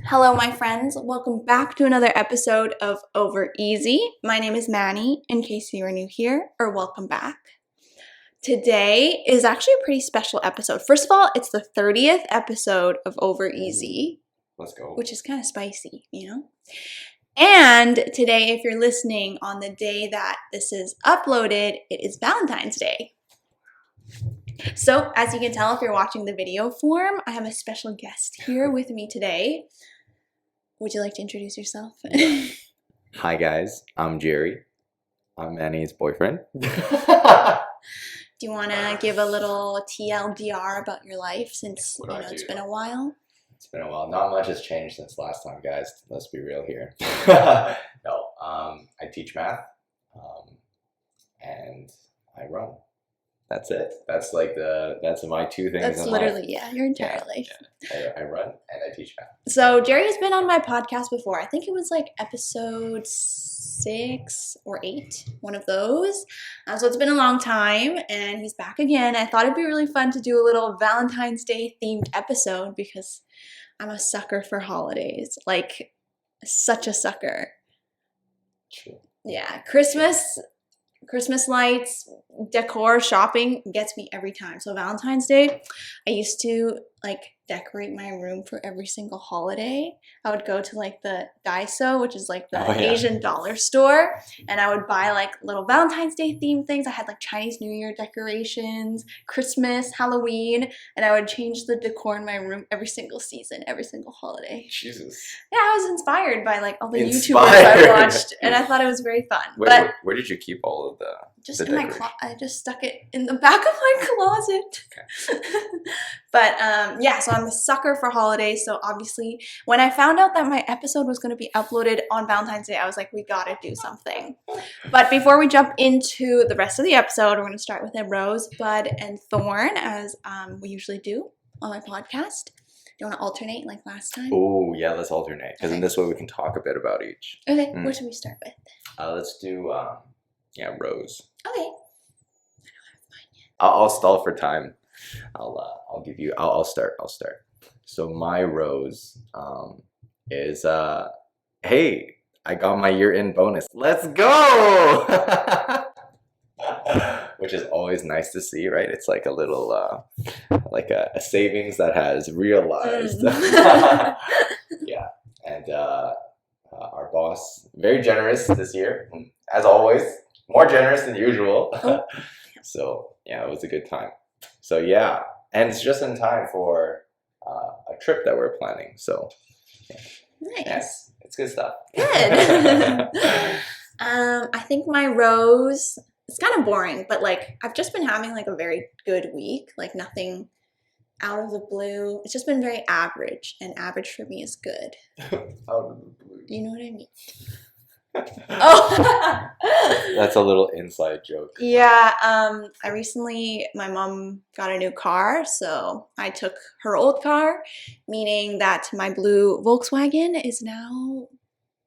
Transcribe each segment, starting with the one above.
Hello, my friends. Welcome back to another episode of Over Easy. My name is Manny, in case you are new here, or welcome back. Today is actually a pretty special episode. First of all, it's the 30th episode of Over Easy. Let's go. Which is kind of spicy, you know? And today, if you're listening on the day that this is uploaded, it is Valentine's Day. So, as you can tell if you're watching the video form, I have a special guest here with me today. Would you like to introduce yourself? Hi guys, I'm Jerry. I'm Manny's boyfriend. Do you want to give a little TLDR about your life since it's been a while? It's been a while. Not much has changed since last time, guys. Let's be real here. No, I teach math, and I run. That's it. That's my two things. That's literally your entire life. Yeah. I run and I teach math. So Jerry has been on my podcast before. I think it was like episode 6 or 8, one of those. So it's been a long time, and he's back again. I thought it'd be really fun to do a little Valentine's Day themed episode because I'm a sucker for holidays. Like, such a sucker. True. Yeah, Christmas lights, decor, shopping gets me every time. So Valentine's Day, I used to decorate my room for every single holiday. I would go to the Daiso, which is the Asian dollar store, and I would buy little Valentine's Day themed things. I had Chinese New Year decorations, Christmas, Halloween, and I would change the decor in my room every single season, every single holiday. Jesus. Yeah, I was inspired by all the YouTubers I watched, and I thought it was very fun. Where did you keep all of the just in my closet? I just stuck it in the back of my closet. Okay. But so I'm a sucker for holidays. So obviously, when I found out that my episode was going to be uploaded on Valentine's Day, I was like, we gotta do something. But before we jump into the rest of the episode, we're going to start with a rose, bud, and thorn, as we usually do on my podcast. Do you want to alternate like last time? Oh, yeah, let's alternate. Because in this way, we can talk a bit about each. Okay, what should we start with? Let's do, rose. Okay. I'll stall for time. I'll start. So my rose is hey, I got my year-end bonus. Let's go! Which is always nice to see, right? It's like a little a savings that has realized. Yeah. And our boss, very generous this year, as always, more generous than usual. Oh. So yeah, it was a good time. So yeah, and it's just in time for a trip that we're planning. So yeah. Nice. Yes, it's good stuff. Good. I think my rose, it's kind of boring, but I've just been having a very good week. Nothing out of the blue. It's just been very average, and average for me is good. Out of the blue. You know what I mean? Oh. That's a little inside joke. Yeah, my mom got a new car, so I took her old car, meaning that my blue Volkswagen is now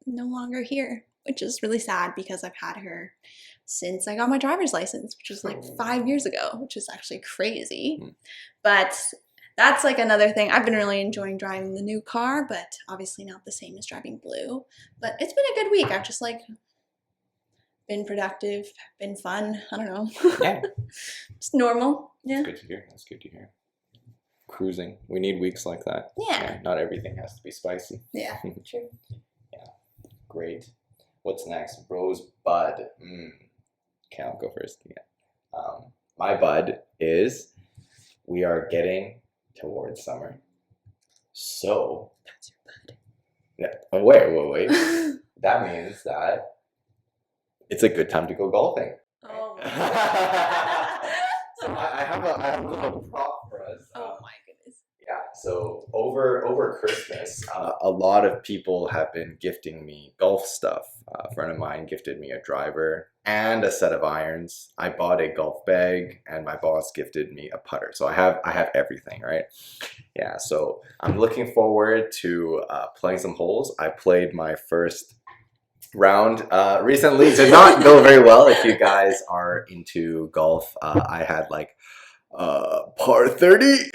no longer here, which is really sad because I've had her since I got my driver's license, which was 5 years ago, which is actually crazy. But that's another thing. I've been really enjoying driving the new car, but obviously not the same as driving blue. But it's been a good week. I've just been productive, been fun. I don't know. Yeah. Just normal. Yeah. That's good to hear. Cruising. We need weeks like that. Yeah. Not everything has to be spicy. Yeah, true. Yeah. Great. What's next? Rose bud. Okay, I'll go first. Yeah. My bud is we are getting towards summer. So That's your bud. Yeah. Oh, wait. That means that it's a good time to go golfing. Oh my So I have a little prop for us. Oh my goodness. Yeah, so over Christmas, a lot of people have been gifting me golf stuff. A friend of mine gifted me a driver and a set of irons. I bought a golf bag, and my boss gifted me a putter. So I have everything, right? Yeah, so I'm looking forward to playing some holes. I played my first round recently. Did not go very well. If you guys are into golf, I had par 30.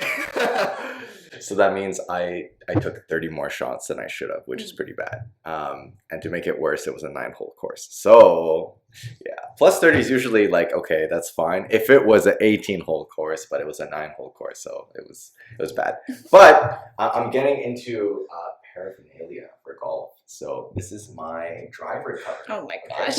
So that means I took 30 more shots than I should have, which is pretty bad. And to make it worse, it was a 9-hole course. So yeah, plus 30 is usually like, okay, that's fine. If it was an 18-hole course, but it was a 9-hole course, so it was bad. But I'm getting into paraphernalia for golf. So this is my driver cover. Oh my gosh.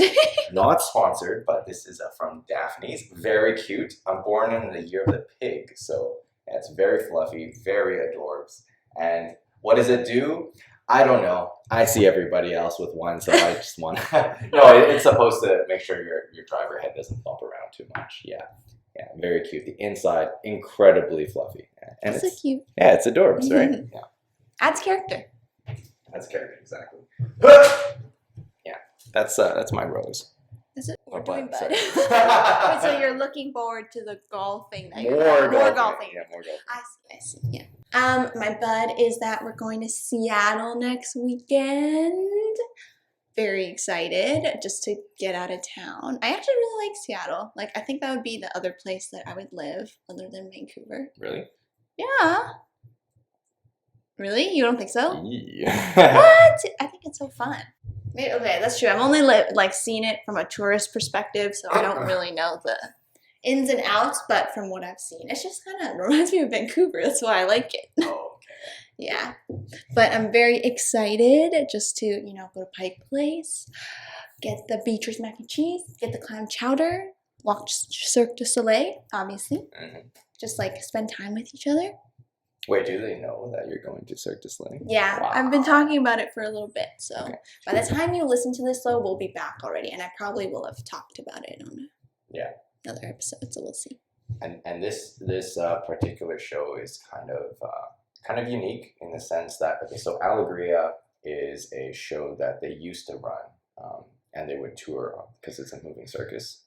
Not sponsored, but this is from Daphne's. Very cute. I'm born in the year of the pig, so yeah, it's very fluffy, very adorbs. And what does it do? I don't know. I see everybody else with one, so I just want no, it's supposed to make sure your driver head doesn't bump around too much. Yeah. Yeah, very cute. The inside, incredibly fluffy. And That's so cute. Yeah, it's adorbs, right? Yeah. Adds character. That's character, exactly. Yeah, that's my rose. Is it? We're Or doing bud, bud. sorry. Wait, so you're looking forward to the golfing that More you're golfing. golfing. Yeah, more golfing. I see. Yeah. My bud is that we're going to Seattle next weekend. Very excited just to get out of town. I actually really like Seattle. Like, I think that would be the other place that I would live other than Vancouver. Really? Yeah. Really? You don't think so? Yeah. What? I think it's so fun. Maybe, okay, that's true. I've only seen it from a tourist perspective, so I don't really know the ins and outs. But from what I've seen, it's just kind of reminds me of Vancouver. That's why I like it. Oh, okay. Yeah, but I'm very excited just to go to Pike Place, get the Beatrice mac and cheese, get the clam chowder, walk Cirque du Soleil, obviously. Mm-hmm. Just like spend time with each other. Wait, do they know that you're going to Cirque du Soleil? Yeah, Wow. I've been talking about it for a little bit. So Okay. by the time you listen to this, though, we'll be back already, and I probably will have talked about it on another episode. So we'll see. And this particular show is kind of unique in the sense that, okay, so Alegria is a show that they used to run, and they would tour because it's a moving circus.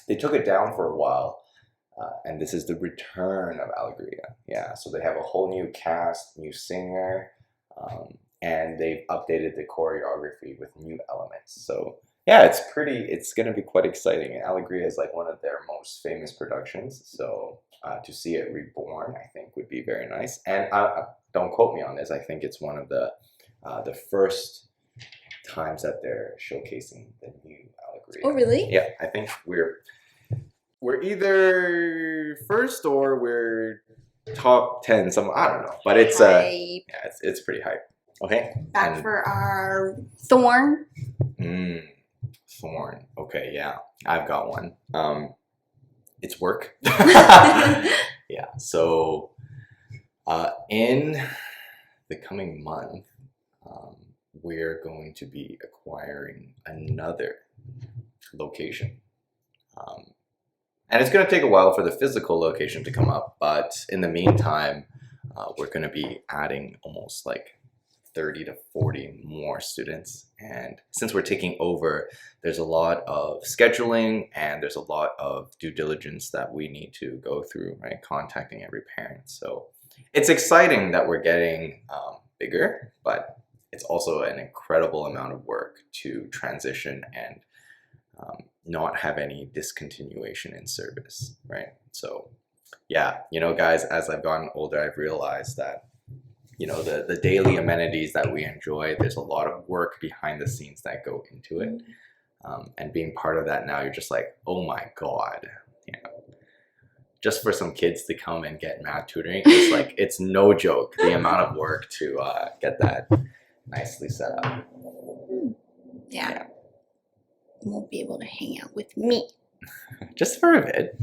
They took it down for a while. And this is the return of Alegria. Yeah, so they have a whole new cast, new singer, and they've updated the choreography with new elements. So yeah, it's going to be quite exciting. And Alegria is like one of their most famous productions. So to see it reborn, I think would be very nice. And don't quote me on this. I think it's one of the first times that they're showcasing the new Alegria. Oh, really? Yeah, I think we're either first or we're top 10. I don't know, but it's it's pretty hype. Okay, back for our thorn. Thorn. Okay, yeah, I've got one. It's work. Yeah. So, in the coming month, we're going to be acquiring another location. And it's going to take a while for the physical location to come up, but in the meantime, we're going to be adding almost like 30 to 40 more students. And since we're taking over, there's a lot of scheduling and there's a lot of due diligence that we need to go through, right? Contacting every parent. So it's exciting that we're getting bigger, but it's also an incredible amount of work to transition and not have any discontinuation in service, right? So yeah, guys, as I've gotten older, I've realized that, the daily amenities that we enjoy, there's a lot of work behind the scenes that go into it. And being part of that now, you're just like, oh my God, just for some kids to come and get math tutoring, it's like, it's no joke, the amount of work to get that nicely set up. Yeah. Won't be able to hang out with me. Just for a bit.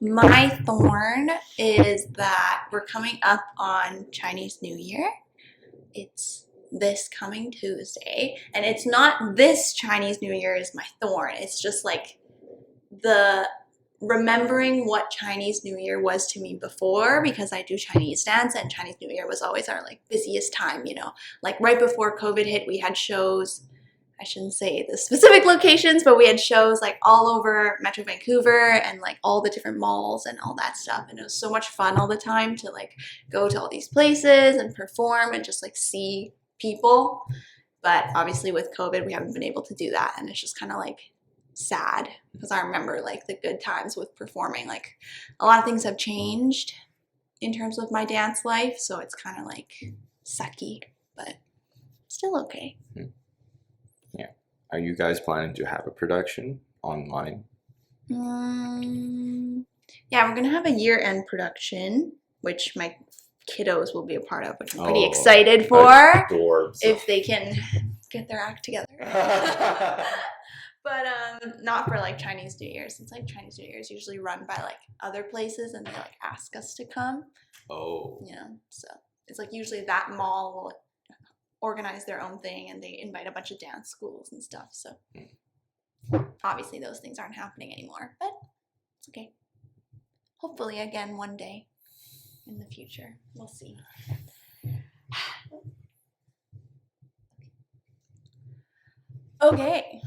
My thorn is that we're coming up on Chinese New Year. It's this coming Tuesday, and it's not this Chinese New Year is my thorn. It's just like the remembering what Chinese New Year was to me before, because I do Chinese dance and Chinese New Year was always our busiest time, like right before COVID hit, we had shows. I shouldn't say the specific locations, but we had shows all over Metro Vancouver and all the different malls and all that stuff. And it was so much fun all the time to go to all these places and perform and just see people. But obviously with COVID, we haven't been able to do that. And it's just kind of sad because I remember like the good times with performing. Like a lot of things have changed in terms of my dance life, so it's kind of like sucky, but still okay. Yeah. Are you guys planning to have a production online? Yeah, we're gonna have a year-end production, which my kiddos will be a part of, which I'm pretty excited for. Adorbs. If they can get their act together. But not for like Chinese New Year, since like Chinese New Year is usually run by like other places and they like ask us to come. Oh. Yeah, so it's like usually that mall will organize their own thing and they invite a bunch of dance schools and stuff. So obviously those things aren't happening anymore, but it's okay. Hopefully again one day in the future. We'll see. Okay.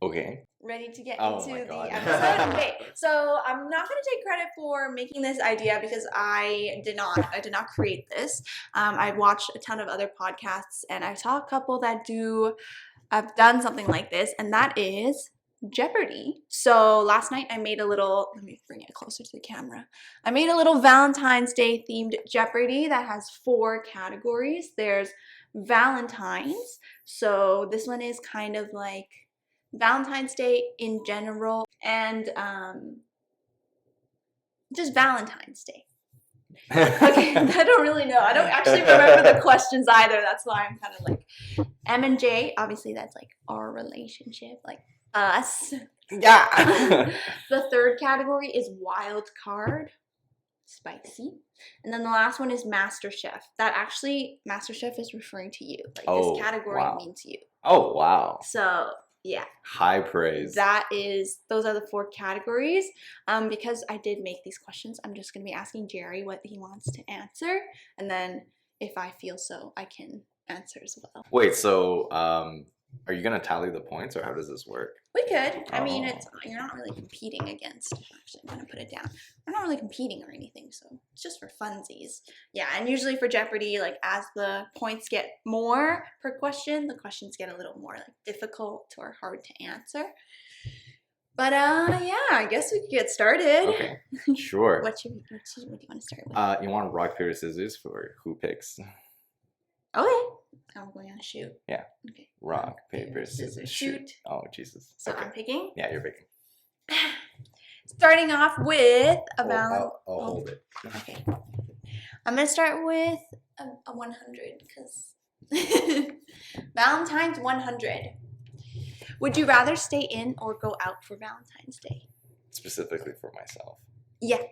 Okay. Ready to get Oh into my the God. episode? Okay, so I'm not going to take credit for making this idea because I did not create this. I watched a ton of other podcasts and I saw a couple that have done something like this, and that is Jeopardy. So last night I made a little, let me bring it closer to the camera. I made a little Valentine's Day themed Jeopardy that has 4 categories. There's Valentine's. So this one is kind of like Valentine's Day in general and just Valentine's Day. Okay, I don't really know. I don't actually remember the questions either. That's why I'm kind of like M and J. Obviously, that's like our relationship, like us. Yeah. The third category is wild card, spicy, and then the last one is Master Chef. That actually Master Chef is referring to you. Like this category means you. Oh wow. So yeah. High praise. Those are the 4 categories. Because I did make these questions, I'm just gonna be asking Jerry what he wants to answer, and then if I feel so, I can answer as well. Wait, so are you gonna tally the points, or how does this work? We could. I mean, you're not really competing against. Actually, I'm gonna put it down. We're not really competing or anything, so it's just for funsies. Yeah, and usually for Jeopardy, like as the points get more per question, the questions get a little more like difficult or hard to answer. But yeah, I guess we could get started. Okay, sure. What do you want to start with? You want rock, paper, scissors for who picks? Okay. I'm going on shoot. Yeah. Okay. Rock, paper, scissors, shoot. Oh, Jesus. So okay. I'm picking? Yeah, you're picking. Starting off with a I'll hold it. Okay. I'm going to start with a 100 because Valentine's 100. Would you rather stay in or go out for Valentine's Day? Specifically for myself. Yeah.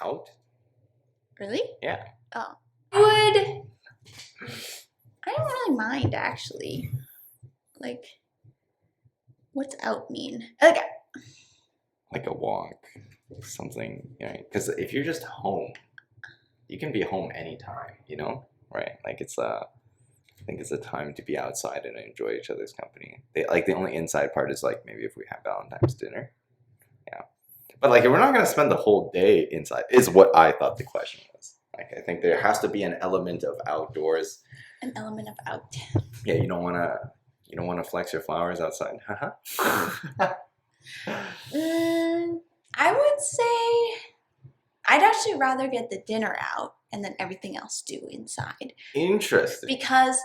Out? Really? Yeah. Oh. I don't really mind actually. Like, what's out mean? Okay. Like a walk, something, you know, because if you're just home, you can be home anytime, you know, right? Like I think it's a time to be outside and enjoy each other's company. The only inside part is like maybe if we have Valentine's dinner, yeah. But like if we're not gonna spend the whole day inside, is what I thought the question was. Like I think there has to be an element of outdoors. An element of out. Yeah, you don't wanna flex your flowers outside. I would say I'd actually rather get the dinner out and then everything else do inside. Interesting. Because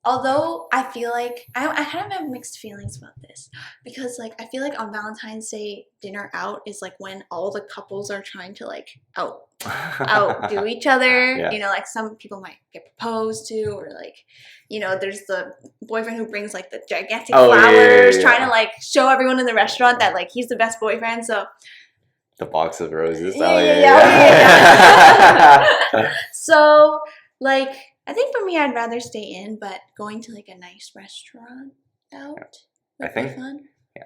although I feel like I kind of have mixed feelings about this, because like I feel like on Valentine's Day dinner out is like when all the couples are trying to like outdo each other. Yeah. You know, like some people might get proposed to, or like, you know, there's the boyfriend who brings like the gigantic flowers, trying to like show everyone in the restaurant that like he's the best boyfriend. So the box of roses. Yeah. So like I think for me I'd rather stay in, but going to like a nice restaurant out would be fun. Yeah.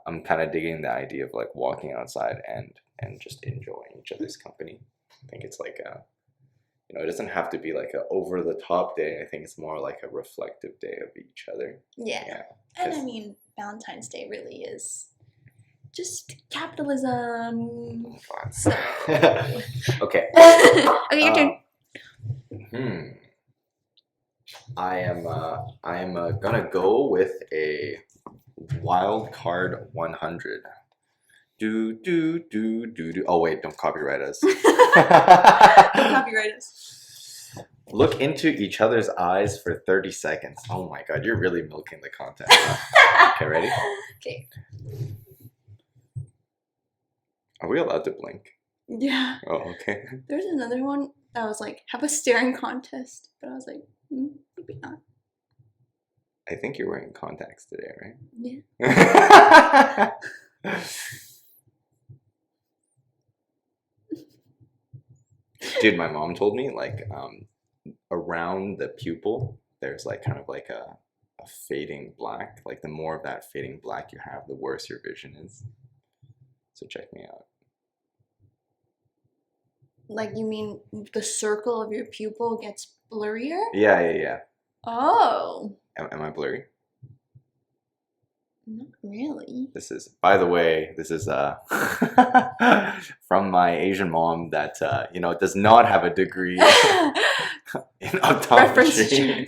I'm kind of digging the idea of like walking outside and just enjoying each other's company. I think it's like you know, it doesn't have to be like a over the top day. I think it's more like a reflective day of each other. Yeah. And I mean, Valentine's Day really is just capitalism. So. Okay. Okay, your turn. I am gonna go with a wild card 100. Do do do do do. Oh wait, don't copyright us. Don't copyright us. Look into each other's eyes for 30 seconds. Oh my god, you're really milking the content. Huh? Okay, ready? Okay. Are we allowed to blink? Yeah. Oh, okay. There's another one that was like, have a staring contest. But I was like, maybe not. I think you're wearing contacts today, right? Yeah. Dude, my mom told me like around the pupil there's like kind of like a fading black. Like the more of that fading black you have, the worse your vision is. So check me out. Like, you mean the circle of your pupil gets blurrier? Yeah. Oh. Am I blurry? Not really. This is, by the way, this is from my Asian mom that does not have a degree in optometry.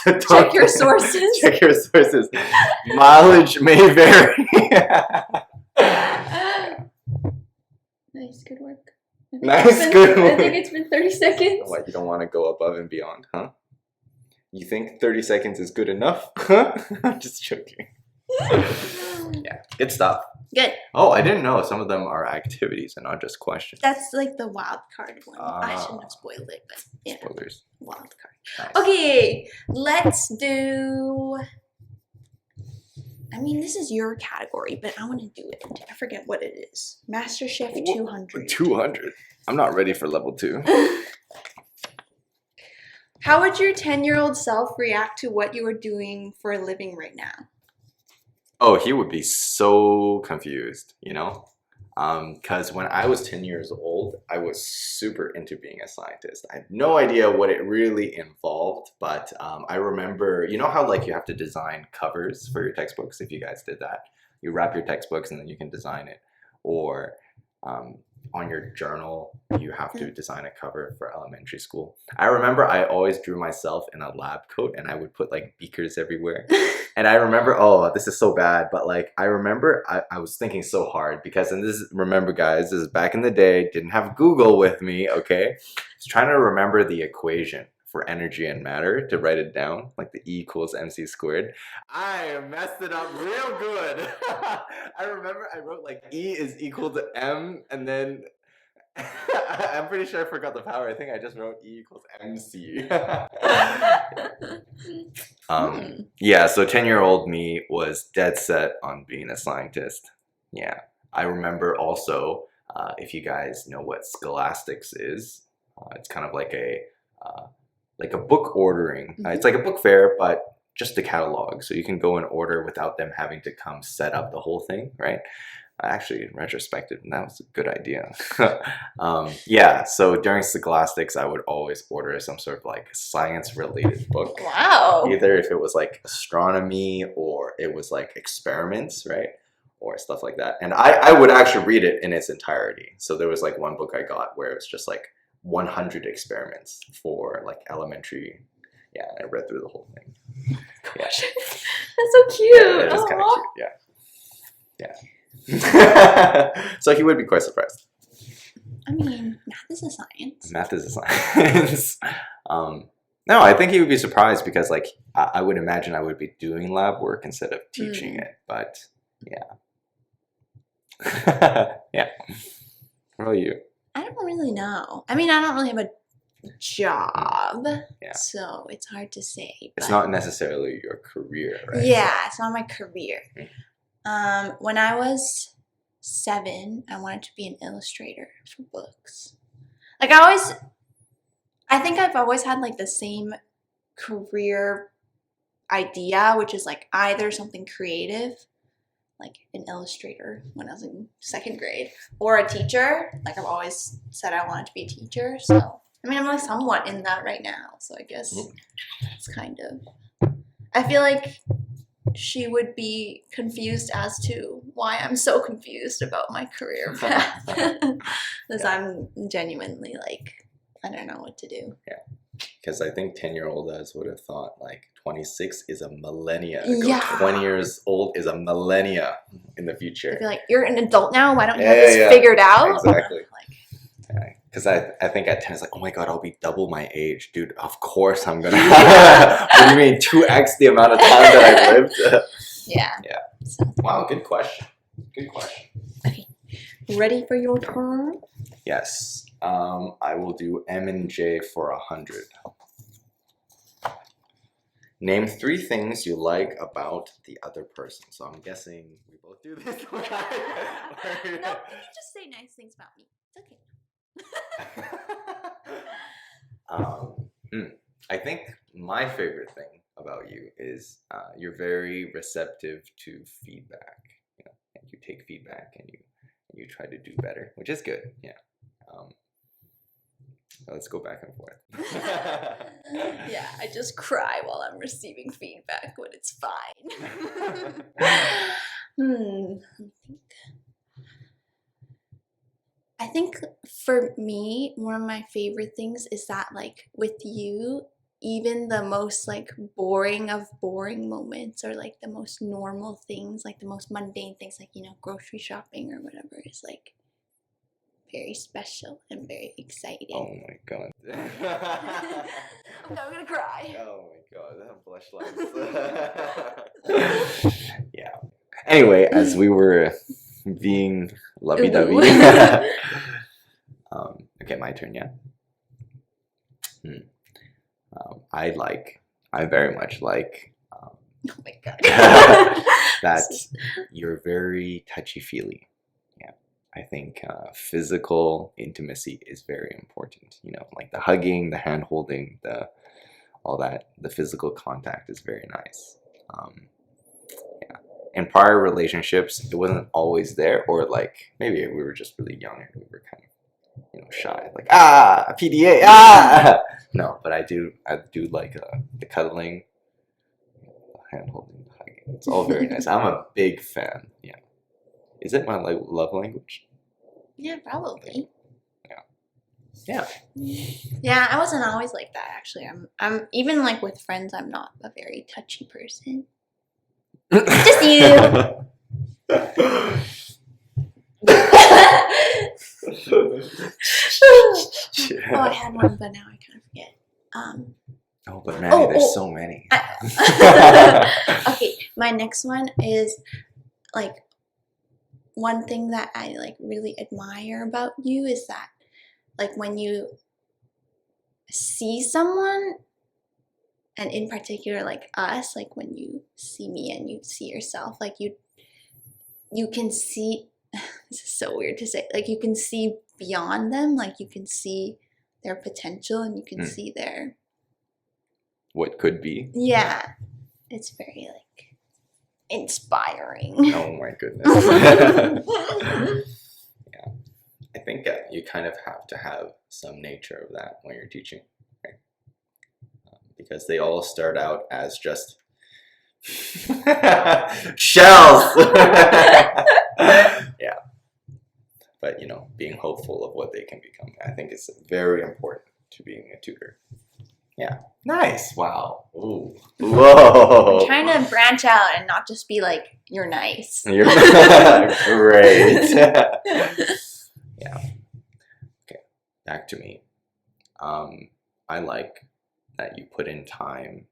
So Check your sources. Check your sources. Mileage may vary. Nice, good work. Good work. I think it's been 30 seconds. What, you don't want to go above and beyond, huh? You think 30 seconds is good enough? Huh? I'm just joking. Yeah, good stuff. Good. Oh, I didn't know some of them are activities and not just questions. That's like the wild card one. I shouldn't have spoiled it, but yeah. Spoilers. Wild card. Nice. Okay, let's do. I mean, this is your category, but I want to do it. I forget what it is. MasterChef 200. 200. I'm not ready for level 2. How would your 10-year-old self react to what you are doing for a living right now? Oh, he would be so confused, because when I was 10 years old, I was super into being a scientist. I had no idea what it really involved, but I remember, you know how like you have to design covers for your textbooks? If you guys did that, you wrap your textbooks and then you can design it. Or on your journal, you have to design a cover for elementary school. I remember I always drew myself in a lab coat and I would put like beakers everywhere. And I remember, oh, this is so bad, but like I remember I was thinking so hard because, and remember guys, this is back in the day, didn't have Google with me, okay? I was trying to remember the equation for energy and matter to write it down, like the E equals mc squared. I messed it up real good. I remember I wrote like E is equal to M, and then I'm pretty sure I forgot the power. I think I just wrote E equals MC. Yeah, so 10-year-old me was dead set on being a scientist. Yeah, I remember also, if you guys know what scholastics is, it's kind of like a book ordering. It's like a book fair, but just a catalog. So you can go and order without them having to come set up the whole thing, right? Actually, in retrospective, that was a good idea. Yeah, so during scholastics, I would always order some sort of like science-related book. Wow. Either if it was like astronomy or it was like experiments, right? Or stuff like that. And I would actually read it in its entirety. So there was like one book I got where it was just like 100 experiments for like elementary. Yeah, I read through the whole thing. Yeah. That's so cute. Yeah, it was kind of cute. Yeah. So he would be quite surprised. I mean, math is a science. Math is a science. No, I think he would be surprised because like I would imagine I would be doing lab work instead of teaching it. But yeah. Yeah. What about you? I don't really know. I mean, I don't really have a job, Yeah. so it's hard to say. It's not necessarily your career, right? Yeah, it's not my career. When I was 7, I wanted to be an illustrator for books. Like I think I've always had like the same career idea, which is like either something creative, like an illustrator when I was in 2nd grade, or a teacher. Like I've always said I wanted to be a teacher. So I mean, I'm like somewhat in that right now. So I guess it's kind of. I feel like she would be confused as to why I'm so confused about my career path, because I'm genuinely like I don't know what to do. Yeah. because I think 10-year-old us would have thought like 26 is a millennia. Yeah. 20 years old is a millennia in the future. I'd be like, you're an adult now. Why don't you Yeah, have this yeah, figured out? exactly. Like, Because I think at 10 it's like, oh my god, I'll be double my age. Dude, of course I'm gonna. What do you mean 2x the amount of time that I've lived? yeah. Yeah. So, Wow, good question. Good question. okay. Ready for your turn? Yes. I will do M and J for 100. Name 3 things you like about the other person. So I'm guessing we both do this. No, you can just say nice things about me. It's okay. I think my favorite thing about you is you're very receptive to feedback. You know, and you take feedback and you try to do better, which is good. Yeah. Let's go back and forth. Yeah, I just cry while I'm receiving feedback when it's fine. I think for me, one of my favorite things is that, like, with you, even the most, like, boring of boring moments or, like, the most normal things, like, the most mundane things, like, you know, grocery shopping or whatever is, like, very special and very exciting. Oh my god. I'm gonna cry. Oh my god, that blush lines. Yeah. Anyway, as we were being lovey-dovey. Okay, my turn, yeah. I very much like Oh my god. that you're very touchy-feely. Yeah, I think physical intimacy is very important. You know, like the hugging, the hand-holding, all that. The physical contact is very nice. Yeah. In prior relationships, it wasn't always there, or like maybe we were just really young and we were kind of, you know, shy, like PDA. No, but I do like the cuddling, the hand holding, the hugging. It's all very nice. I'm a big fan. Yeah, is it my love language? Yeah, probably. Yeah. Yeah, I wasn't always like that actually. I'm even like with friends, I'm not a very touchy person. Just you. Oh, I had one, but now I kind of forget. Oh, but Manny, there's so many. Okay, my next one is like one thing that I like really admire about you is that like when you see someone, and in particular like us, like when you see me and you see yourself, like you can see, this is so weird to say, like you can see beyond them, like you can see their potential and you can see their what could be. Yeah, it's very like inspiring. Oh my goodness. Yeah, I think you kind of have to have some nature of that when you're teaching, right? Because they all start out as just shells. Yeah, but you know, being hopeful of what they can become, I think it's very important to being a tutor. Yeah, nice. Wow. Ooh. Whoa. I'm trying to branch out and not just be like, you're nice. You're great. Yeah. Okay, back to me. I like that you put in time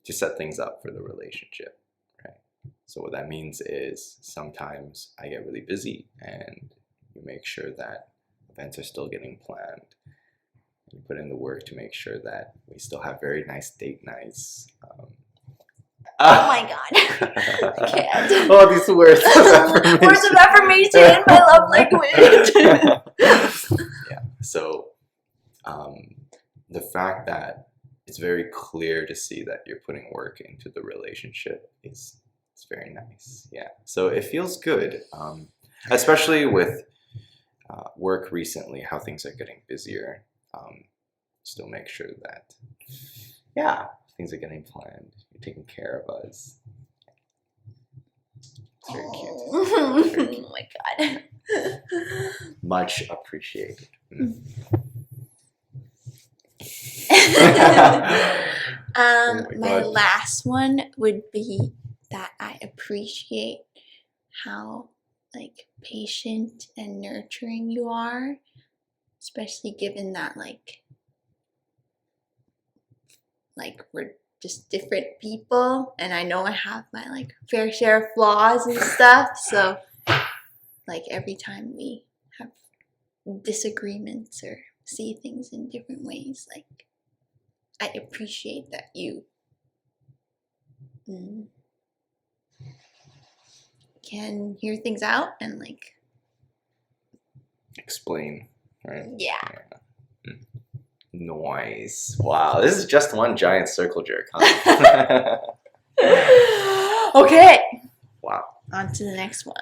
to set things up for the relationship, right? So what that means is sometimes I get really busy and you make sure that events are still getting planned. You put in the work to make sure that we still have very nice date nights. Oh my god. I can't. Oh, these words of affirmation. Words of affirmation in my love language. Yeah. So the fact that it's very clear to see that you're putting work into the relationship is very nice. Yeah. So it feels good, especially with work recently, how things are getting busier. Still make sure that, yeah, things are getting planned. You're taking care of us. It's very cute. Very cute. Oh my god. Much appreciated. Oh my My God. last one would be that I appreciate how like patient and nurturing you are, especially given that like we're just different people and I know I have my like fair share of flaws and stuff. So like every time we have disagreements or see things in different ways, like I appreciate that you can hear things out and like Explain, right? yeah. Nice. Wow, this is just one giant circle jerk, huh? Okay, Wow. on to the next one.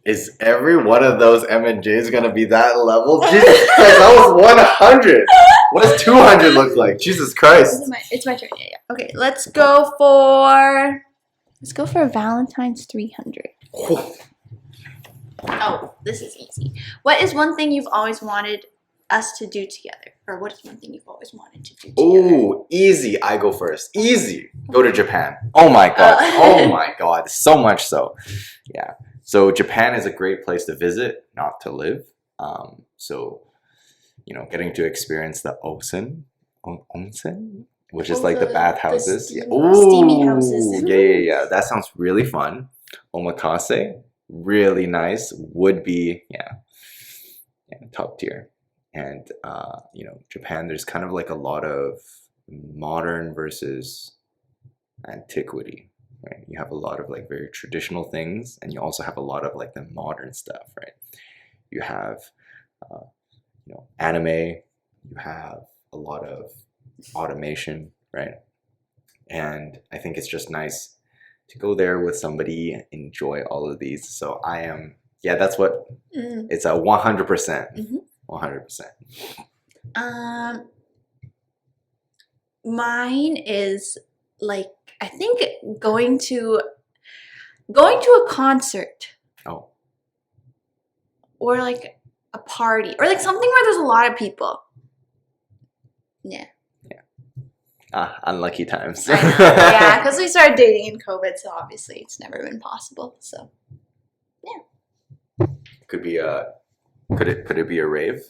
Is every one of those M&Js gonna be that level? Jesus Christ, that was 100! What does 200 look like? Jesus Christ. It's my turn. Yeah. Okay, let's go for Valentine's 300. Oh, this is easy. What is one thing you've always wanted us to do together? Or what is one thing you've always wanted to do together? Ooh, easy. I go first. Easy. Go to Japan. Oh my God. Oh my God. So much so. Yeah. So Japan is a great place to visit, not to live. So, you know, getting to experience the onsen, which is like the bathhouses. Steamy houses. Yeah. That sounds really fun. Omakase, really nice. Would be, yeah, top tier. And, you know, Japan, there's kind of like a lot of modern versus antiquity, right? You have a lot of like very traditional things, and you also have a lot of like the modern stuff, right? You have, you know, anime, you have a lot of automation, right? And I think it's just nice to go there with somebody, enjoy all of these. So that's what, it's a 100%. 100%. Mine is like I think going to a concert. Oh. Or like a party or like something where there's a lot of people. Yeah. Unlucky times. I know. Yeah, because we started dating in COVID, so obviously it's never been possible. So yeah. Could it be a rave?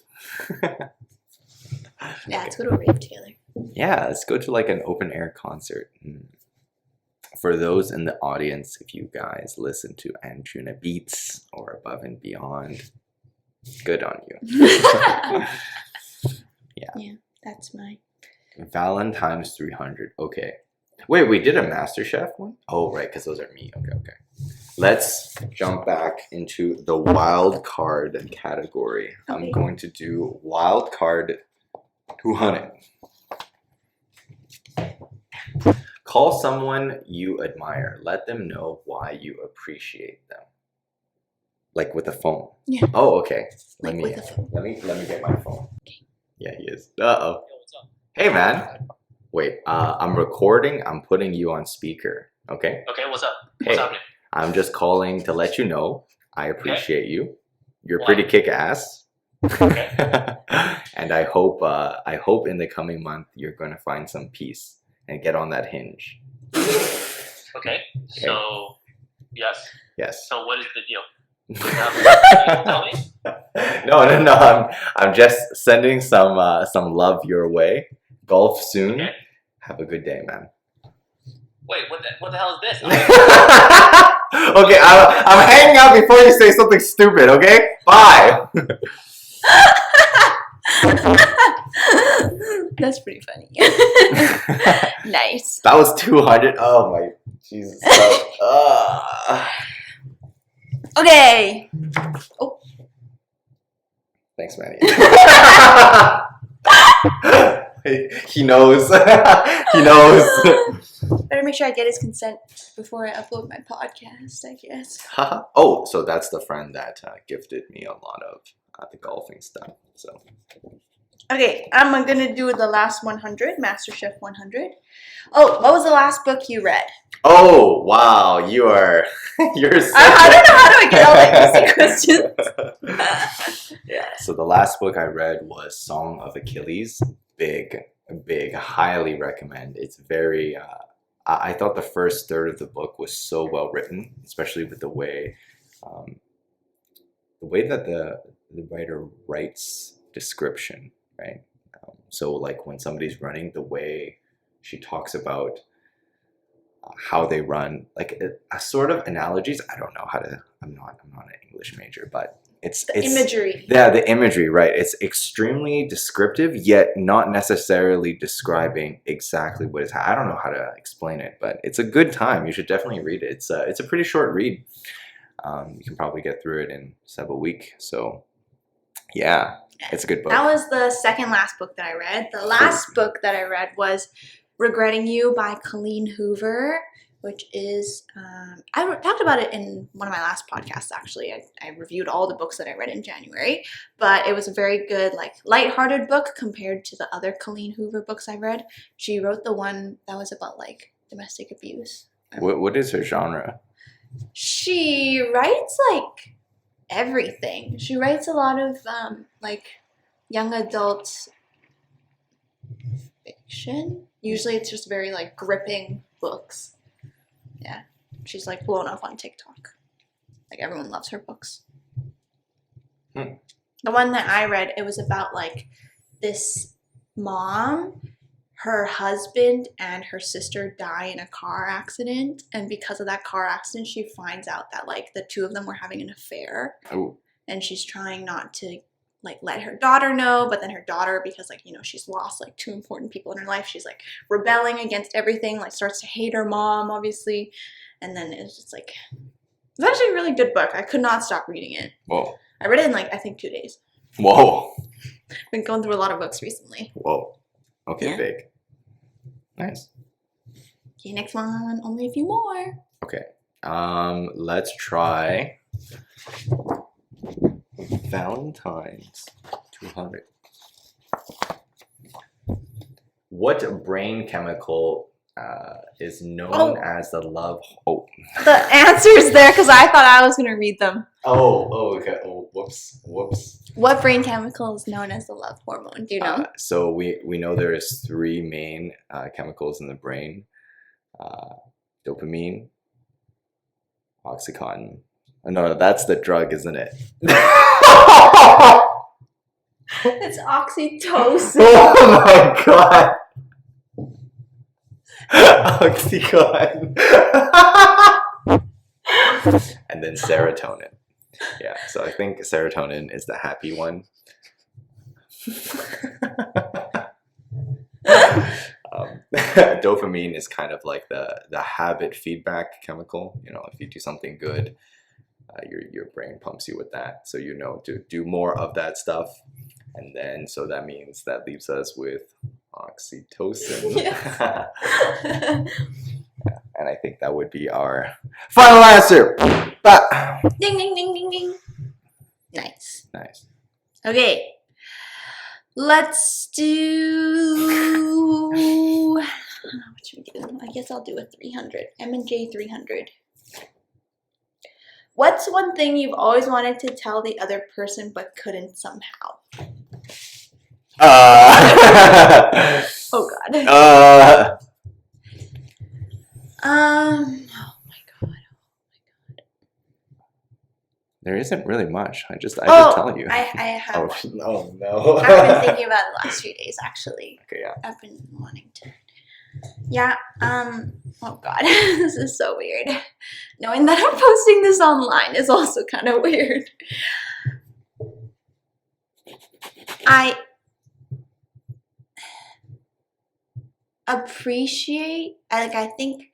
Yeah, let's go to a rave together. Yeah, let's go to like an open air concert. For those in the audience, if you guys listen to Anjuna Beats or Above and Beyond, good on you. Yeah, that's mine. Valentine's 300. Okay. Wait, we did a MasterChef one? Oh, right, because those are me. Okay. Let's jump back into the wild card category. Okay. I'm going to do wild card 200. Call someone you admire. Let them know why you appreciate them. Like with a phone. Yeah. Oh, okay. Like with a phone. Let me get my phone. Okay. Yeah, he is. Uh-oh. Hey, man. Wait, I'm recording. I'm putting you on speaker. Okay? Okay, what's up? Hey. What's happening? I'm just calling to let you know I appreciate you. You're pretty kick-ass. Okay. And I hope in the coming month you're gonna find some peace and get on that hinge. Okay. So, yes. Yes. So, what is the deal? Can you tell me? No. I'm just sending some love your way. Golf soon. Okay. Have a good day, man. Wait, what the hell is this? Okay, I'm hanging out before you say something stupid, okay? Bye! That's pretty funny. Nice. That was 200. Oh my Jesus. Okay. Oh. Thanks, Manny. He knows. He knows. Better make sure I get his consent before I upload my podcast, I guess. Oh, so that's the friend that gifted me a lot of the golfing stuff. So. Okay, I'm gonna do the last 100, MasterChef 100. Oh, what was the last book you read? Oh wow, you're so I don't know how do I get all like easy questions. Yeah, so the last book I read was Song of Achilles. Big big. Highly recommend. It's very. I thought the first third of the book was so well written, especially with um, the way that the writer writes description, right? So like when somebody's running, the way she talks about how they run, like a sort of analogies. I don't know how to. I'm not an English major, but it's Imagery. Yeah, the imagery, right? It's extremely descriptive, yet not necessarily describing exactly what is. I don't know how to explain it, but it's a good time. You should definitely read it. It's a pretty short read. You can probably get through it in several weeks. So, yeah, it's a good book. That was the second last book that I read. The last book that I read was Regretting You by Colleen Hoover, which is, I talked about it in one of my last podcasts, actually. I reviewed all the books that I read in January, but it was a very good, like, lighthearted book compared to the other Colleen Hoover books I read. She wrote the one that was about, like, domestic abuse. What is her genre? She writes, like, everything. She writes a lot of, like, young adult fiction. Usually it's just very, like, gripping books. Yeah, she's like blown up on TikTok. Like everyone loves her books. The one that I read, it was about like this mom, her husband and her sister die in a car accident, and because of that car accident, she finds out that like the two of them were having an affair. Oh. And she's trying not to like let her daughter know, but then her daughter, because like, you know, she's lost like two important people in her life, she's like rebelling against everything, like starts to hate her mom, obviously. And then it's just like, it's actually a really good book. I could not stop reading it. Whoa. I read it in like, I think 2 days. Whoa. Been going through a lot of books recently. Whoa. Okay, Yeah. big. Nice. Okay, next one, only a few more. Okay. Let's try Valentine's 200. What brain chemical is known as the love? Oh. The answer's there because I thought I was going to read them. Oh, okay. Oh, whoops. What brain chemical is known as the love hormone? Do you know? So we know there is three main chemicals in the brain: dopamine, oxycontin. Oh, no, that's the drug, isn't it? It's oxytocin. Oh my god. Oxycontin. And then serotonin. Yeah, so I think serotonin is the happy one. Dopamine is kind of like the habit feedback chemical. You know, if you do something good, your brain pumps you with that, so you know to do more of that stuff. And then so that means that leaves us with oxytocin. Yes. And I think that would be our final answer. Ding, ding, ding, ding, ding. Nice. Okay. Let's do... what should we do? I guess I'll do a 300. M&J 300. What's one thing you've always wanted to tell the other person but couldn't somehow? Oh God. Oh my God. There isn't really much. I just Oh, tell you. I have one. Oh no. I've been thinking about it the last few days, actually. Okay, yeah. I've been wanting to. Yeah, oh God, this is so weird. Knowing that I'm posting this online is also kind of weird. I appreciate, I think, I need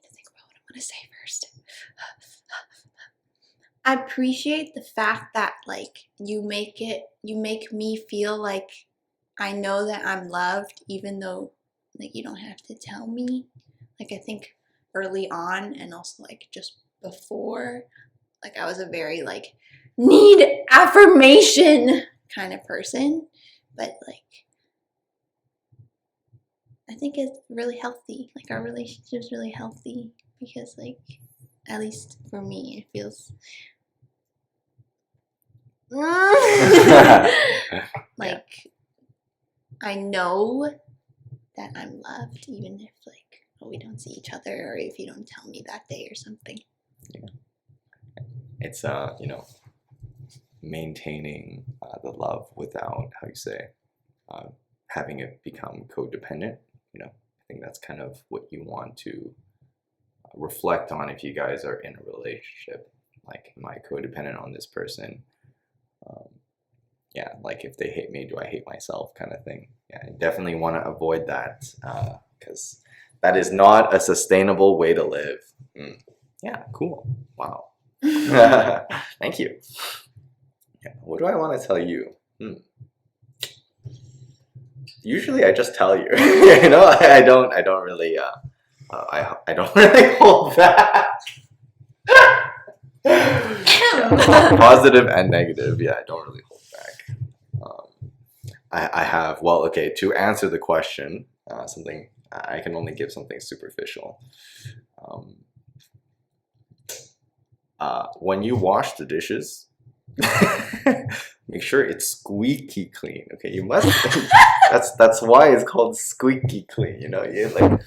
to think about what I'm going to say first. I appreciate the fact that, like, you make me feel like I know that I'm loved, even though, like, you don't have to tell me. Like, I think early on and also, like, just before, like, I was a very, like, need affirmation kind of person. But, like, I think it's really healthy. Like, our relationship is really healthy because, like, at least for me, it feels... like, I know that I'm loved, even if like we don't see each other, or if you don't tell me that day or something. Yeah. It's maintaining the love without having it become codependent. I think that's kind of what you want to reflect on if you guys are in a relationship. Like, am I codependent on this person? Yeah, like if they hate me, do I hate myself, kind of thing. Yeah, I definitely want to avoid that because that is not a sustainable way to live. Yeah, cool. Wow. Thank you. Yeah, what do I want to tell you? Usually I just tell you. I don't really I don't really hold back. Positive and negative. Yeah, I don't really hold back. I have, well, okay, to answer the question, something I can only give something superficial. When you wash the dishes, make sure it's squeaky clean. Okay, you must. That's why it's called squeaky clean. You like.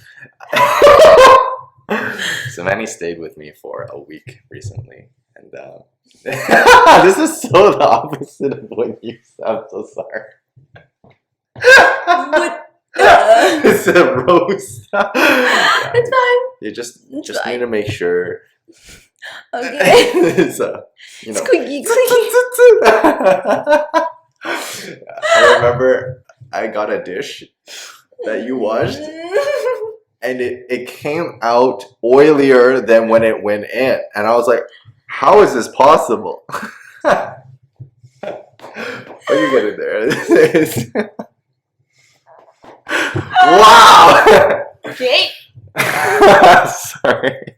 So Manny stayed with me for a week recently, and this is so the opposite of what you said. I'm so sorry. What? It's a roast. Yeah, It's fine. you just fine. need to make sure. Okay. It's Squeaky clean. I remember I got a dish that you washed, and it came out oilier than when it went in, and I was like, how is this possible? What are you getting there? Wow. Okay. Sorry.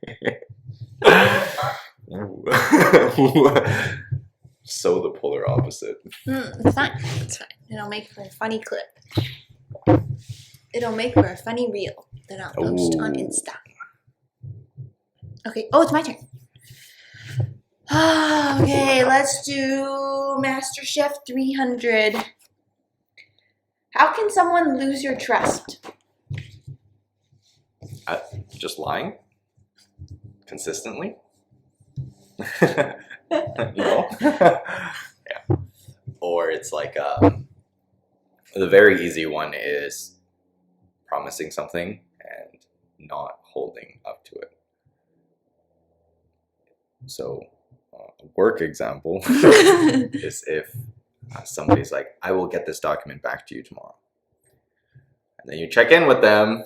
So the polar opposite. It's fine. It's fine. It'll make for a funny clip. It'll make for a funny reel that I'll post on Insta. Okay. Oh, it's my turn. Okay, let's do MasterChef 300. How can someone lose your trust? Just lying consistently. Yeah. Or it's like the very easy one is promising something and not holding up to it. So a work example is if somebody's like, I will get this document back to you tomorrow, and then you check in with them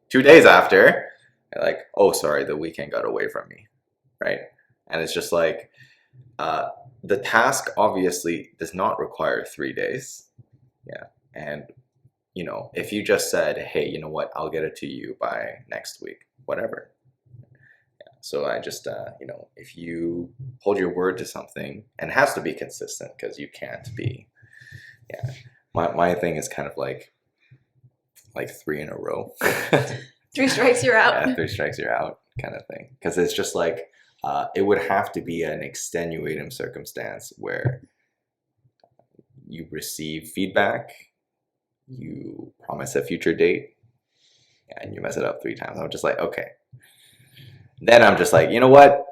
2 days after, they're like, oh, sorry, the weekend got away from me, right? And it's just like, the task obviously does not require 3 days. Yeah. And, if you just said, hey, you know what, I'll get it to you by next week, whatever. Yeah. So I just, if you hold your word to something, and it has to be consistent because you can't be, yeah. My thing is kind of like 3 in a row. 3 strikes, you're out. Yeah, 3 strikes, you're out kind of thing. Because it's just like, it would have to be an extenuating circumstance where you receive feedback, you promise a future date, and you mess it up 3 times. I'm just like, okay. Then I'm just like, you know what?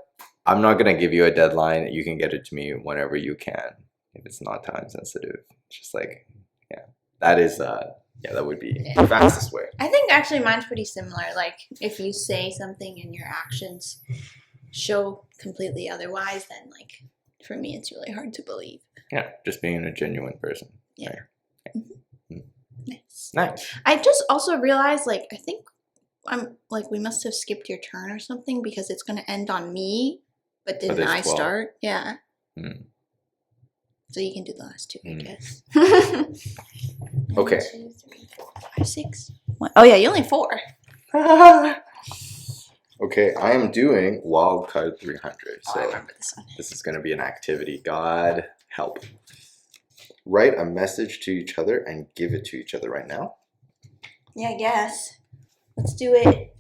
I'm not going to give you a deadline. You can get it to me whenever you can. If it's not time sensitive. It's just like, yeah, that is, that would be the fastest way. I think actually mine's pretty similar. Like, if you say something and your actions show completely otherwise, then like for me it's really hard to believe. Yeah, just being a genuine person. Yeah. Right? Mm-hmm. Nice. Nice. I just also realized, like, I think I'm like, we must have skipped your turn or something because it's going to end on me, but didn't I 12. start? Yeah. So you can do the last 2, I guess. Okay. 1, 2, 3, 4, 5, 6. Oh yeah, you only 4. Okay, I am doing Wild Card 300. So I remember this one. this is going to be an activity. God help. Write a message to each other and give it to each other right now. Yeah, I guess. Let's do it.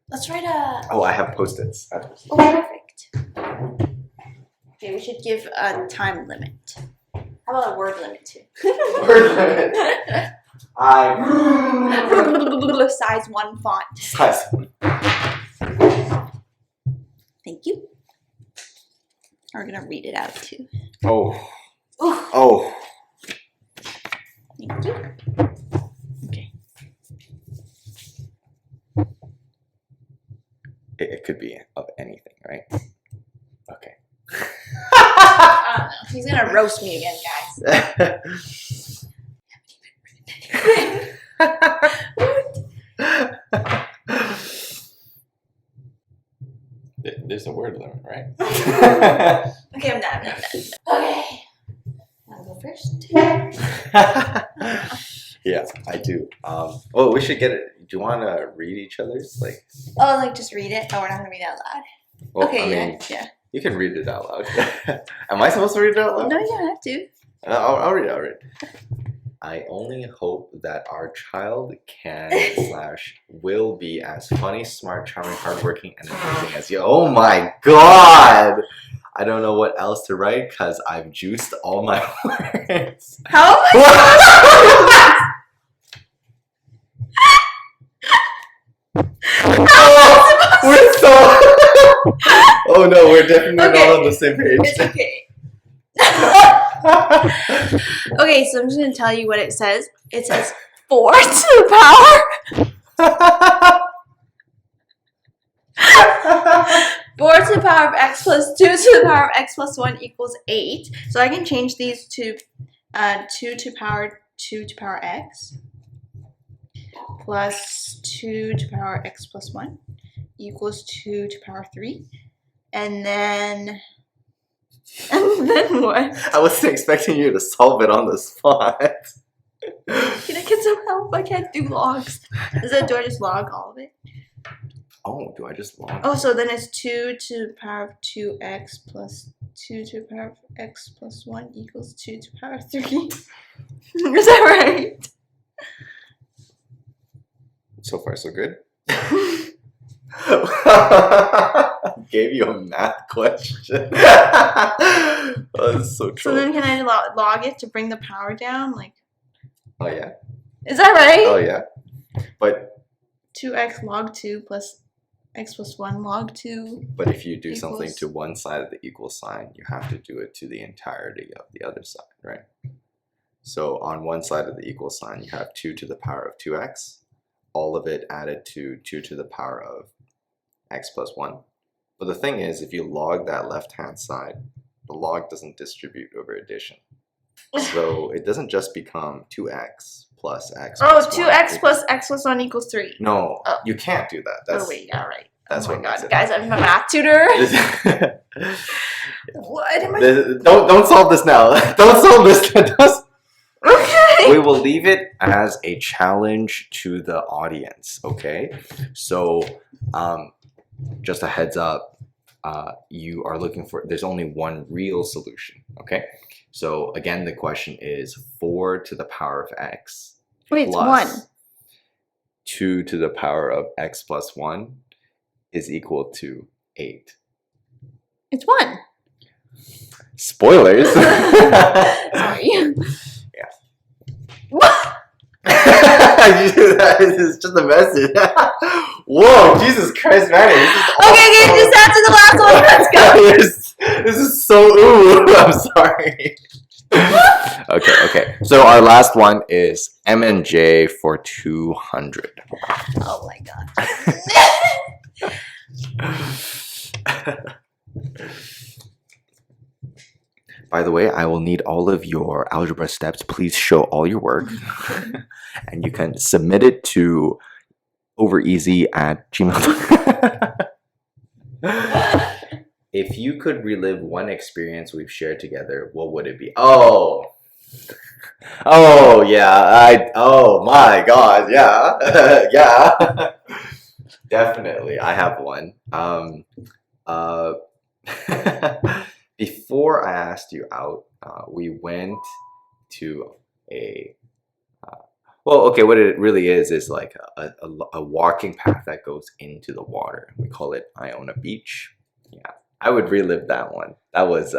Let's write a... Oh, I have Post-its. Oh, perfect. Okay, we should give a time limit. How about a word limit too? Word limit. Size 1 font. Size. Thank you. We're gonna read it out too. Oh. Ooh. Oh. Thank you. Okay. It could be of anything, right? Okay. I don't know. He's gonna roast me again, guys. There's a word limit, right? Okay, I'm done. Okay. Wanna go first? Yeah, I do. Oh, we should get it. Do you want to read each other's? Like, Oh, like just read it? Oh, we're not gonna read it out loud. well, Okay, I mean, yeah. you can read it out loud. Am I supposed to read it out loud? No, you don't have to. I'll read it. I'll read it. I only hope that our child can / will be as funny, smart, charming, hardworking, and amazing as you. Oh my god! I don't know what else to write because I've juiced all my words. How am I We're so. Oh no, we're definitely not on the same page. It's okay. Okay, so I'm just gonna tell you what it says. It says 4 to the power 4 to the power of x plus 2 to the power of x plus 1 equals 8. So I can change these to 2 to power x plus 2 to power x plus 1 equals 2 to power 3. And then what? I wasn't expecting you to solve it on the spot. Can I get some help? I can't do logs. Do I just log all of it? Oh, do I just log? Oh, so then it's 2 to the power of 2x plus 2 to the power of x plus 1 equals 2 to the power of 3. Is that right? So far, so good. Gave you a math question. Oh, that's so true. So then can I log it to bring the power down? Like, Oh yeah. is that right? Oh yeah. But 2x log 2 plus x plus 1 log 2. but if you do something Equals. to one side of the equal sign, you have to do it to the entirety of the other side, right? So on one side of the equal sign, you have 2 to the power of 2x, all of it added to 2 to the power of x plus 1. But the thing is, if you log that left-hand side, the log doesn't distribute over addition. So it doesn't just become 2x plus x Oh, plus 2x 1. plus x plus 1 equals 3. No, Oh. you can't do that. That's, Oh, wait, all right. That's oh my what god, makes it guys, I'm a math tutor. What am I? Don't solve this now. Don't solve this. Okay. We will leave it as a challenge to the audience, okay? So, just a heads up, you are looking for, there's only one real solution, okay? So, again, the question is 4 to the power of x Wait, it's plus 1. 2 to the power of x plus 1 is equal to 8. It's 1. Spoilers! Sorry. What? That is just a message. Whoa, Jesus Christ, Manny. This is Okay, just answer the last one. Let's go. This is so ooh. I'm sorry. Okay. So our last one is M and J for 200. Oh my god. By the way, I will need all of your algebra steps. Please show all your work. And you can submit it to overeasy@gmail.com. If you could relive one experience we've shared together, what would it be? Oh yeah. Oh my God, yeah. Yeah. Definitely, I have one. Before I asked you out, we went to a what it really is like a walking path that goes into the water. We call it Iona Beach. Yeah, I would relive that one. That was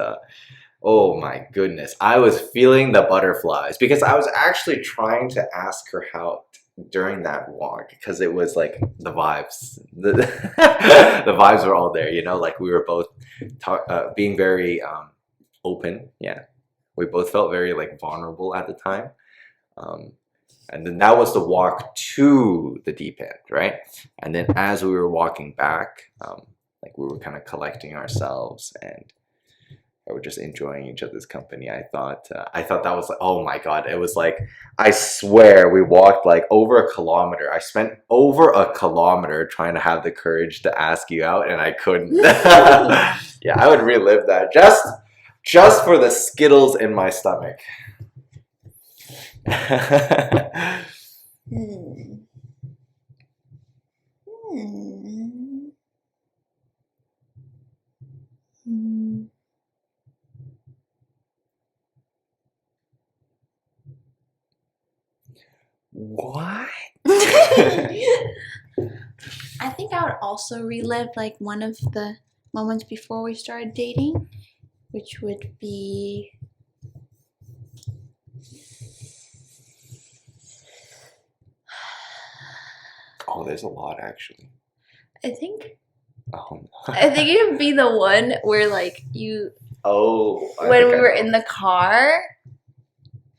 Oh my goodness. I was feeling the butterflies because I was actually trying to ask her out during that walk because it was like the vibes. The vibes were all there, you know, like we were both being very open. Yeah. We both felt very like vulnerable at the time. And then that was the walk to the deep end, right? And then as we were walking back, like we were kind of collecting ourselves and we were just enjoying each other's company. I thought that was like, oh my God. It was like, I swear we walked like over a kilometer. I spent over a kilometer trying to have the courage to ask you out and I couldn't. Yeah, I would relive that just for the Skittles in my stomach. Hmm. Hmm. Hmm. What? I think I would also relive like one of the moments before we started dating, which would be Oh, there's a lot actually. I think Oh, it would be the one where like you oh, when we were in the car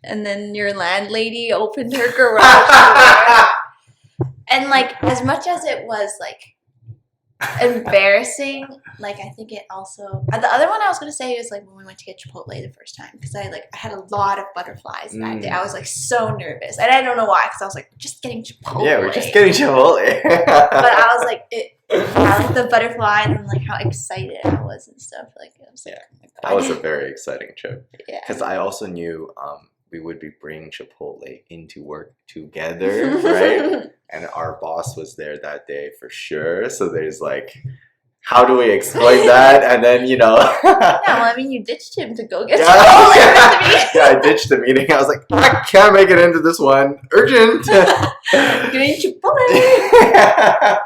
and then your landlady opened her garage door. And like as much as it was like embarrassing, like I think it also the other one I was gonna say is like when we went to get Chipotle the first time because I had a lot of butterflies that day. I was like so nervous and I don't know why because I was like just getting Chipotle. Yeah, we're just getting Chipotle. But I was like I like the butterflies and like how excited I was and stuff. Like I was like, Yeah. oh my That God. was a very exciting trip. Yeah. Because I also knew we would be bringing Chipotle into work together, right? And our boss was there that day for sure. So there's like, how do we exploit that? And then, you know. Yeah, well, I mean, you ditched him to go get Yeah, Chipotle. yeah, I ditched the meeting. I was like, I can't make it into this one. Urgent. Getting Chipotle.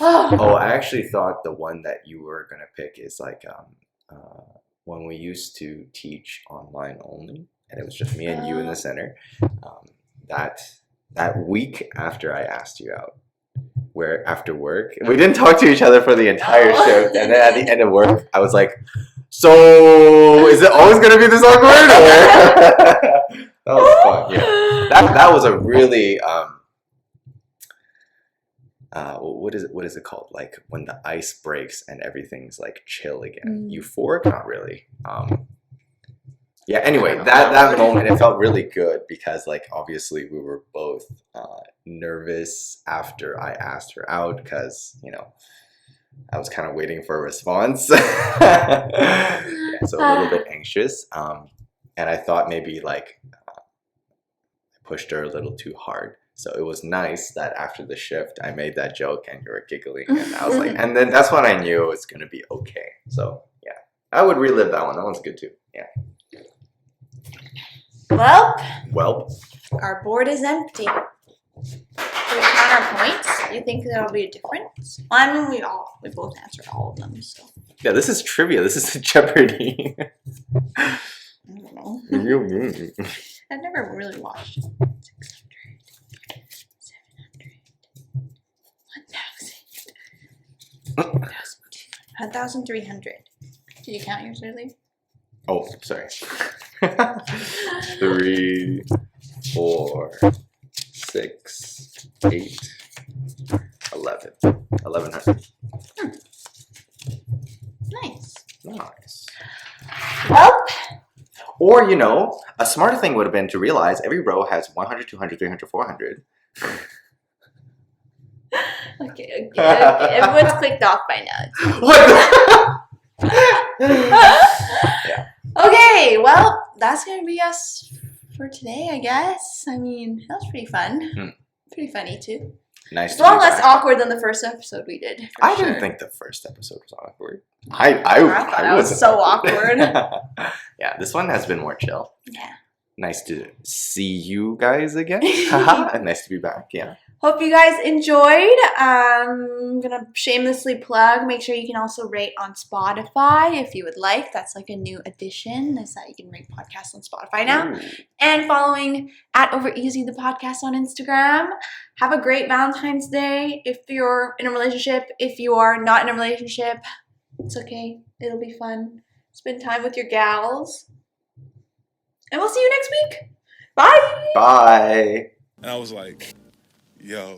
Oh, I actually thought the one that you were gonna pick is like when we used to teach online only, and it was just me and you in the center. That week after I asked you out, where after work we didn't talk to each other for the entire shift, and then at the end of work, I was like, "So is it always gonna be this awkward?" Or? That was fun. Yeah, that was a really what is it called? Like when the ice breaks and everything's like chill again. Euphoric? Not really. Yeah. Anyway, that moment it felt really good because like obviously we were both nervous after I asked her out because you know I was kind of waiting for a response. Yeah, so a little bit anxious. And I thought maybe like I pushed her a little too hard. So it was nice that after the shift, I made that joke and you were giggling. And I was like, and then that's when I knew it was going to be okay. So yeah, I would relive that one. That one's good too. Yeah. Well, our board is empty. Do we count our points? Do you think that'll be a difference? Well, I mean, we both answered all of them, so. Yeah, this is trivia. This is Jeopardy. I don't know. I've never really watched it. 600, 700, 1,000, 1,300. Did you count yours earlier? Oh, sorry. 3, 4, 6, 8, 11. 1,100. Nice. Nice. Well, or, you know, a smarter thing would have been to realize every row has 100, 200, 300, 400. okay. Everyone's clicked off by now. What Yeah. Okay, well, that's gonna be us for today, I guess. I mean, that was pretty fun. Pretty funny too. Nice. It's a lot less awkward than the first episode we did. I didn't think the first episode was awkward. I thought it was so awkward. Yeah, this one has been more chill. Yeah. Nice to see you guys again. Haha, and nice to be back. Yeah. Hope you guys enjoyed. I'm gonna shamelessly plug. Make sure you can also rate on Spotify if you would like. That's like a new addition, is that you can rate podcasts on Spotify now. Ooh. And following at Over Easy the podcast on Instagram. Have a great Valentine's Day. If you're in a relationship, if you are not in a relationship, it's okay. It'll be fun. Spend time with your gals. And we'll see you next week. Bye. Bye. And I was like, yo.